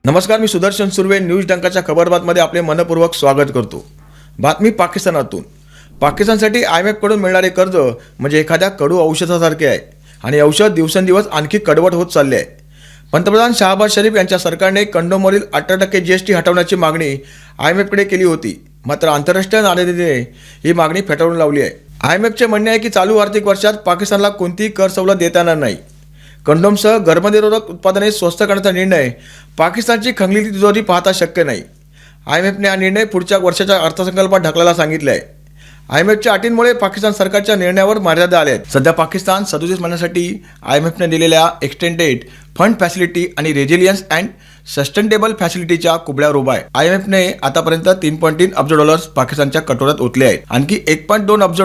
नमस्कार, मी सुदर्शन सुर्वे. न्यूज डंकाच्या खबरबातमध्ये आपले मनपूर्वक स्वागत करतो. बातमी पाकिस्तानातून. पाकिस्तानसाठी IMF कडून मिळणारे कर्ज म्हणजे एखाद्या कडू औषधासारखे आहे आणि औषध दिवसेंदिवस आणखी कडवट होत चालले आहे. पंतप्रधान शहबाज शरीफ यांच्या सरकारने कंडोमवरील 18% GST हटवण्याची मागणी IMF कडे केली होती. मात्र आंतरराष्ट्रीय नाणेनिधीने ही मागणी फेटाळून लावली आहे. IMFचे म्हणणे आहे की चालू आर्थिक वर्षात पाकिस्तानला कोणतीही कर सवलत देता येणार नाही. कंडोमसह गर्भनिरोधक उत्पादने स्वस्त करण्याचा निर्णय पाकिस्तानची खंगलेली तिजोरी पाहता शक्य नाही. IMFने हा निर्णय पुढच्या वर्षाच्या अर्थसंकल्पात ढकलायला सांगितले आहे. IMFच्या अटींमुळे पाकिस्तान सरकारच्या निर्णयावर मर्यादा आल्या आहेत. सध्या पाकिस्तान 37 महिन्यांसाठी IMFने दिलेल्या एक्सटेंडेड फंड फॅसिलिटी आणि रेजिलियन्स अँड सस्टेनेबल फॅसिलिटीच्या कुबड्यावर उभा आहे. IMFने आतापर्यंत $3.3 अब्ज पाकिस्तानच्या कटोऱ्यात ओतले आहेत. आणखी $1.2 अब्ज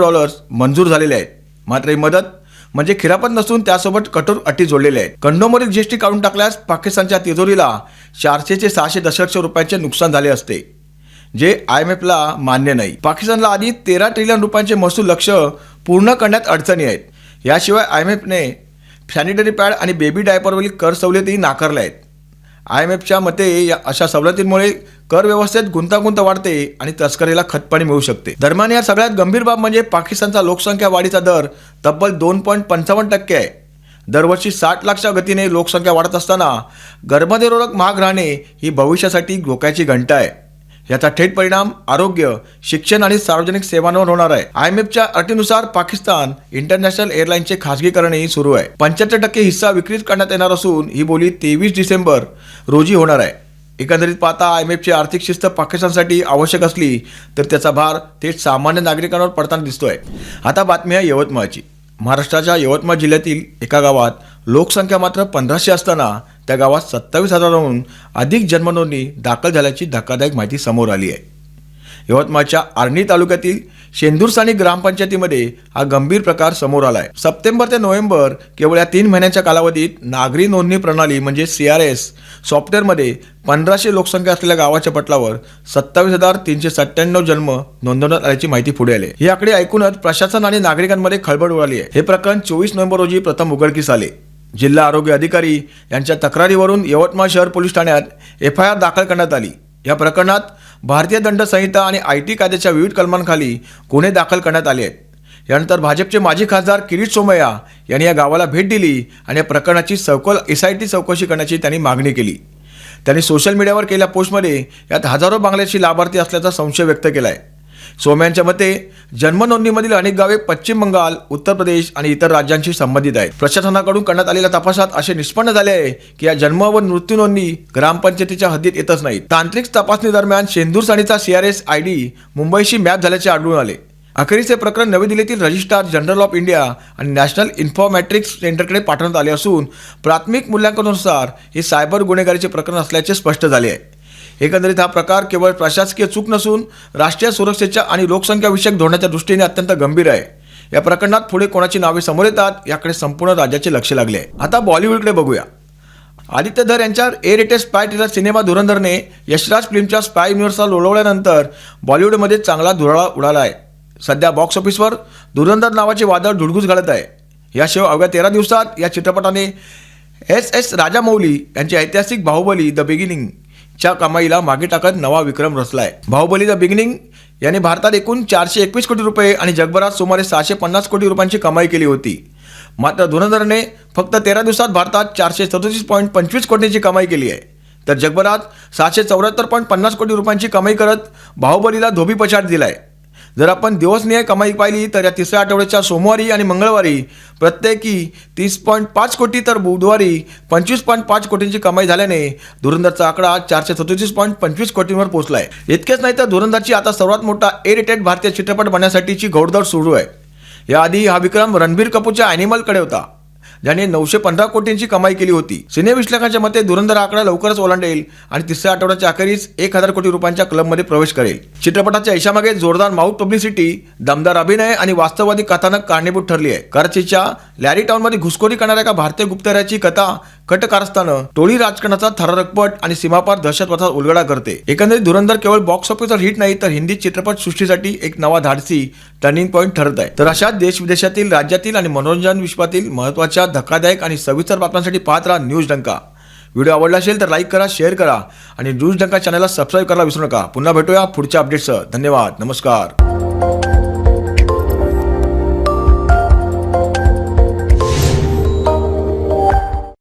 मंजूर झालेले आहेत. मात्र ही मदत म्हणजे खिरापत नसून त्यासोबत कठोर अटी जोडलेल्या आहेत. कंडोमवरील GST काढून टाकल्यास पाकिस्तानच्या तिजोरीला 400 ते 600 दशलक्ष रुपयांचे नुकसान झाले असते, जे IMFला मान्य नाही. पाकिस्तानला आधी 13 ट्रिलियन रुपयांचे महसूल लक्ष्य पूर्ण करण्यात अडचणी आहेत. याशिवाय IMFने सॅनिटरी पॅड आणि बेबी डायपरवरील कर सवलतीही नाकारल्या आहेत. IMFच्या मते या अशा सवलतींमुळे कर व्यवस्थेत गुंतागुंत वाढते आणि तस्करीला खतपाणी मिळू शकते. दरम्यान या सगळ्यात गंभीर बाब म्हणजे पाकिस्तानचा लोकसंख्या वाढीचा दर तब्बल 2.55% आहे. दरवर्षी 60 लाखच्या गतीने लोकसंख्या वाढत असताना गर्भनिरोधक महाग राहणे ही भविष्यासाठी धोक्याची घंटा आहे. याचा थेट परिणाम आरोग्य, शिक्षण आणि सार्वजनिक सेवांवर होणार आहे. IMFच्या अटीनुसार पाकिस्तान इंटरनॅशनल एअरलाईनचे खासगीकरणही सुरू आहे. 75% हिस्सा विक्रीत करण्यात येणार असून ही बोली 23 डिसेंबर रोजी होणार आहे. एकंदरीत पाहता IMFची आर्थिक शिस्त पाकिस्तानसाठी आवश्यक असली तर त्याचा भार थेट सामान्य नागरिकांवर पडताना दिसतोय. आता बातमी आहे यवतमाळची. महाराष्ट्राच्या यवतमाळ जिल्ह्यातील एका गावात लोकसंख्या मात्र 1500 असताना त्या गावात 27,000हून अधिक जन्मनोंदणी दाखल झाल्याची धक्कादायक माहिती समोर आली आहे. यवतमाळच्या आर्णी तालुक्यातील शेंदूरसाणी ग्रामपंचायतीमध्ये हा गंभीर प्रकार समोर आला आहे. सप्टेंबर ते नोव्हेंबर केवळ या 3 महिन्यांच्या कालावधीत नागरी नोंदणी प्रणाली म्हणजे CRS सॉफ्टवेअरमध्ये 1500 लोकसंख्या असलेल्या गावाच्या पटलावर 27,397 जन्म नोंदवण्यात आल्याची माहिती पुढे आली. ही आकडे ऐकूनच प्रशासन आणि नागरिकांमध्ये खळबळ उडाली आहे. हे प्रकरण 24 नोव्हेंबर रोजी प्रथम उघडकीस आले. जिल्हा आरोग्य अधिकारी यांच्या तक्रारीवरून यवतमाळ शहर पोलीस ठाण्यात FIR दाखल करण्यात आली. या प्रकरणात भारतीय दंड संहिता आणि IT कायद्याच्या विविध कलमांखाली गुन्हे दाखल करण्यात आले आहेत. यानंतर भाजपचे माजी खासदार किरीट सोमय्या यांनी या गावाला भेट दिली आणि या प्रकरणाची सखोल SIT चौकशी करण्याची त्यांनी मागणी केली. त्यांनी सोशल मीडियावर केलेल्या पोस्टमध्ये यात हजारो बांगलादेशी लाभार्थी असल्याचा संशय व्यक्त केला आहे. सोमय्यांच्या मते जन्म नोंदणीमधील अनेक गावे पश्चिम बंगाल, उत्तर प्रदेश आणि इतर राज्यांशी संबंधित आहेत. प्रशासनाकडून करण्यात आलेल्या तपासात असे निष्पन्न झाले आहे की या जन्म व मृत्यू नोंदणी ग्रामपंचायतीच्या हद्दीत येतच नाहीत. तांत्रिक तपासणी दरम्यान शेंदूरसाणीचा CRS ID मुंबईशी मॅप झाल्याचे आढळून आले. अखेरीस हे प्रकरण नवी दिल्लीतील रजिस्ट्रार जनरल ऑफ इंडिया आणि नॅशनल इन्फॉर्मॅटिक्स सेंटरकडे पाठवण्यात आले असून प्राथमिक मूल्यांकनानुसार हे सायबर गुन्हेगारीचे प्रकरण असल्याचे स्पष्ट झाले आहे. एकंदरीत हा प्रकार केवळ प्रशासकीय चूक नसून राष्ट्रीय सुरक्षेच्या आणि लोकसंख्या विषयक धोरणाच्या दृष्टीने अत्यंत गंभीर आहे. या प्रकरणात पुढे कोणाची नावे समोर येतात याकडे संपूर्ण राज्याचे लक्ष लागले आहे. आता बॉलिवूडकडे बघूया. आदित्य धर यांच्या A rated spy thriller cinema धुरंधरने यशराज फिल्मच्या स्पाय युनिव्हर्सला लोळवल्यानंतर बॉलिवूडमध्ये चांगला धुराळा उडाला आहे. सध्या बॉक्स ऑफिसवर धुरंधर नावाचे वादळ धुडगूस घालत आहे. याशिवाय अवघ्या 13 दिवसात या चित्रपटाने S राजामौली यांची ऐतिहासिक बाहुबली द बिगिनिंग च्या कमाईला मागे टाकत नवा विक्रम रचलाय. बाहुबली द बिगिनिंग याने भारतात एकूण 421 कोटी रुपये आणि जगभरात सुमारे 650 कोटी रुपयांची कमाई केली होती. मात्र धुरंधरने फक्त 13 दिवसात भारतात 437.25 कोटींची कमाई केली आहे, तर जगभरात 774.50 कोटी रुपयांची कमाई करत बाहुबलीला धोबीपछाड दिलाय. जर आपण दिवसनीय कमाई पाहिली तर या तिसऱ्या आठवड्याच्या सोमवारी आणि मंगळवारी प्रत्येकी 30.5 कोटी तर बुधवारी 25.5 कोटींची कमाई झाल्याने धुरंधरचा आकडा 437.25 कोटींवर पोहोचला आहे. इतकेच नाही तर धुरंधरची आता सर्वात मोठा ए रेटेड भारतीय चित्रपट बनण्यासाठीची घोडदौड सुरू आहे. याआधी हा विक्रम रणबीर कपूरच्या ॲनिमलकडे होता, ज्याने 915 कोटींची कमाई केली होती. सिने विश्लेषकांच्या मते धुरंधर आकडा लवकरच ओलांडेल आणि तिसऱ्या आठवड्याच्या अखेरीस 1000 कोटी रुपयांच्या क्लबमध्ये प्रवेश करेल. चित्रपटाच्या यशामागे जोरदार माउथ पब्लिसिटी, दमदार अभिनय आणि वास्तववादी कथानक कारणीभूत ठरली आहे. कराचीच्या लॅरी टाउनमध्ये घुसखोरी करणाऱ्या एका भारतीय गुप्तचराची कथा कट कारस्थानं टोळी राजकारणाचा थरारकपट आणि सीमापार दहशतवादाचा उलगडा करते. एकंदरीत धुरंधर केवळ बॉक्स ऑफिसवर हिट नाही तर हिंदी चित्रपट सृष्टीसाठी एक नवा धाडसी टर्निंग पॉईंट ठरत आहे. तर अशा देश विदेशातील, राज्यातील आणि मनोरंजन विश्वातील महत्त्वाच्या, धक्कादायक आणि सविस्तर बातम्यांसाठी पाहत राहा न्यूज डंका. व्हिडिओ आवडला असेल तर लाईक करा, शेअर करा आणि न्यूज डंका चॅनलला सबस्क्राईब करायला विसरू नका. पुन्हा भेटूया पुढच्या अपडेट्ससह. धन्यवाद. नमस्कार.